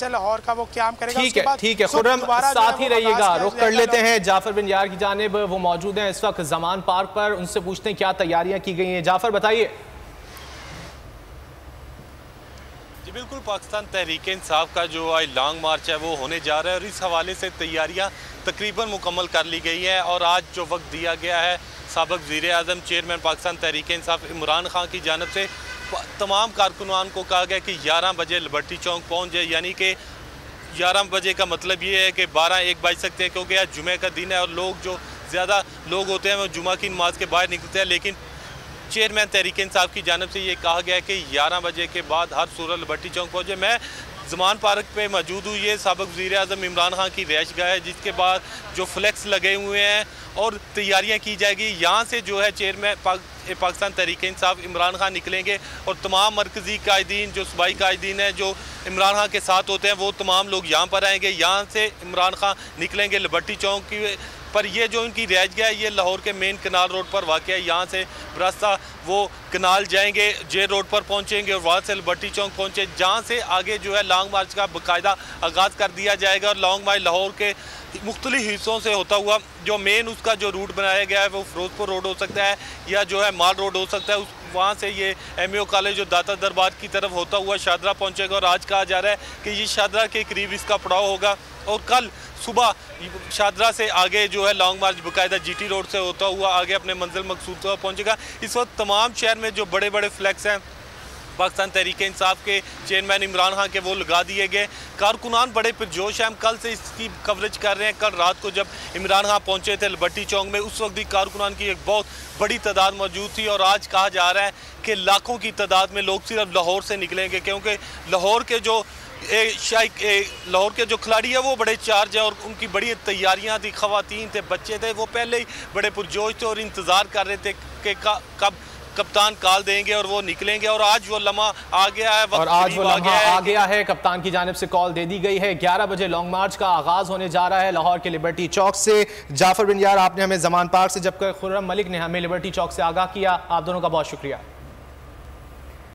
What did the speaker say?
मार्च है लाहौर का वो क्याम करेगा। ठीक है खुर्रम, साथ ही रहिएगा। रुख कर लेते हैं जाफर बिन यार की जानिब, वो मौजूद हैं इस वक्त जमान पार्क पर, उनसे पूछते हैं क्या तैयारियां की गई हैं। जाफर बताइए। जी बिल्कुल, पाकिस्तान तहरीक-ए-इंसाफ का जो आज लॉन्ग मार्च है वो होने जा रहा है और इस हवाले से तैयारियां तकरीबन मुकम्मल कर ली गई हैं। और आज जो वक्त दिया गया है साबिक़ वज़ीर-ए-आज़म चेयरमैन पाकिस्तान तहरीक-ए-इंसाफ इमरान खान की जानिब से तमाम कारकुनान को कहा गया कि 11 बजे लिबर्टी चौक पहुँच जाए। यानी कि 11 बजे का मतलब ये है कि 12-1 बज सकते हैं, क्योंकि आज जुमे का दिन है और लोग जो ज़्यादा लोग होते हैं वो जुमा की नमाज के बाहर निकलते हैं। लेकिन चेयरमैन तहरीक-ए-इंसाफ की जानिब से ये कहा गया है कि 11 बजे के बाद हर सूरत लिबर्टी चौक पहुँचे। मैं ज़मान पार्क पे मौजूद हूँ। ये साबिक़ वज़ीर-ए-आज़म इमरान खान की रिहाइशगाह है, जिसके बाद जो फ्लैक्स लगे हुए हैं और तैयारियां की जाएगी। यहाँ से जो है चेयरमैन पाकिस्तान तहरीक-ए-इंसाफ इमरान खान निकलेंगे और तमाम मरकज़ी कायदीन जो सूबाई कायदीन हैं जो इमरान खान के साथ होते हैं वो तमाम लोग यहाँ पर आएंगे। यहाँ से इमरान खान निकलेंगे लिबर्टी चौक की पर। ये जो इनकी रिहाइशगाह है ये लाहौर के मेन कनाल रोड पर वाक़ है। यहाँ से रास्ता वो कनाल जाएंगे, जे रोड पर पहुँचेंगे और वहाँ से लिबर्टी चौक पहुँचे, जहाँ से आगे जो है लॉन्ग मार्च का बाकायदा आगाज़ कर दिया जाएगा। और लॉन्ग मार्च लाहौर के मुख्तलिफ हिस्सों से होता हुआ जो मेन उसका जो रूट बनाया गया है वो फिरोजपुर रोड हो सकता है या जो है माल रोड हो सकता है। वहाँ से ये MAO कॉलेज जो दाता दरबार की तरफ होता हुआ शादरा पहुँचेगा और आज कहा जा रहा है कि ये शादरा के करीब इसका पड़ाव होगा और कल सुबह शादरा से आगे जो है लॉन्ग मार्च बाकायदा GT रोड से होता हुआ आगे अपने मंजिल मकसूद पर पहुँचेगा। इस वक्त तमाम शहर में जो बड़े बड़े फ्लैक्स हैं पाकिस्तान तहरीक-ए-इंसाफ के चेयरमैन इमरान खान के वो लगा दिए गए। कारकुनान बड़े पुरजोश हैं, हम कल से इसकी कवरेज कर रहे हैं। कल रात को जब इमरान खान पहुंचे थे लिबर्टी चौक में उस वक्त भी कारकुनान की एक बहुत बड़ी तादाद मौजूद थी और आज कहा जा रहा है कि लाखों की तादाद में लोग सिर्फ लाहौर से निकलेंगे, क्योंकि लाहौर के जो लाहौर के जो खिलाड़ी है वो बड़े चार्ज है और उनकी बड़ी तैयारियां थी। ख़वातीन थे, बच्चे थे, वो पहले ही बड़े पुरजोश थे और इंतज़ार कर रहे थे कि कब कप्तान कॉल देंगे और वो निकलेंगे। और आज वो लम्हा आ गया है, और आज वो लम्हा आ गया है। कप्तान की जानिब से कॉल दे दी गई है। 11 बजे लॉन्ग मार्च का आगाज होने जा रहा है लाहौर के लिबर्टी चौक से। जाफर बिन यार, आपने हमें ज़मान पार्क से, जबकि खुर्रम मलिक ने हमें लिबर्टी चौक से आगाह किया। आप दोनों का बहुत शुक्रिया।